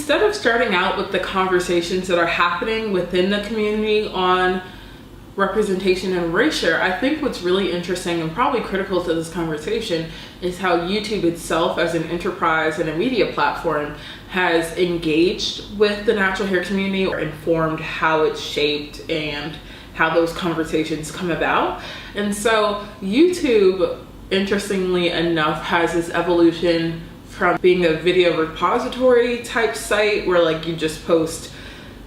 instead of starting out with the conversations that are happening within the community on representation and erasure, I think what's really interesting and probably critical to this conversation is how YouTube itself as an enterprise and a media platform has engaged with the natural hair community or informed how it's shaped and how those conversations come about. And so YouTube, interestingly enough, has this evolution from being a video repository type site where like you just post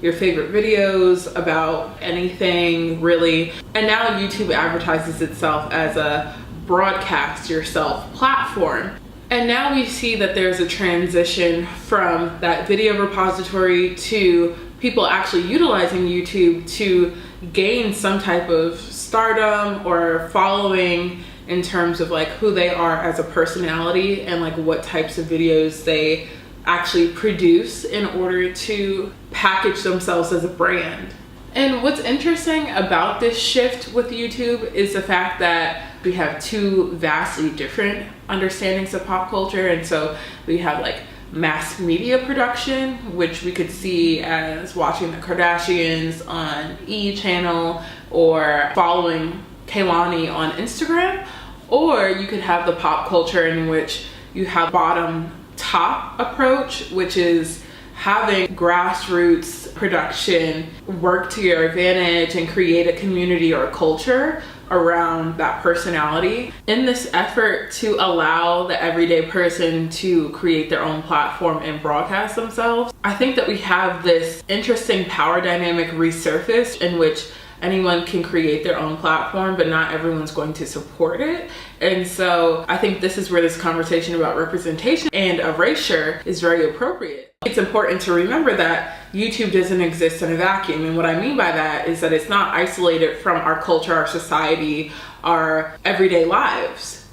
your favorite videos about anything really, and now YouTube advertises itself as a broadcast yourself platform. And now we see that there's a transition from that video repository to people actually utilizing YouTube to gain some type of stardom or following in terms of like who they are as a personality and like what types of videos they actually produce in order to package themselves as a brand. And what's interesting about this shift with YouTube is the fact that we have two vastly different understandings of pop culture. And so we have like mass media production, which we could see as watching the Kardashians on E! Channel or following Kehlani on Instagram. Or you could have the pop culture in which you have bottom top approach, which is having grassroots production work to your advantage and create a community or a culture around that personality in this effort to allow the everyday person to create their own platform and broadcast themselves. I think that we have this interesting power dynamic resurfaced in which anyone can create their own platform, but not everyone's going to support it. And so I think this is where this conversation about representation and erasure is very appropriate. It's important to remember that YouTube doesn't exist in a vacuum. And what I mean by that is that it's not isolated from our culture, our society, our everyday lives.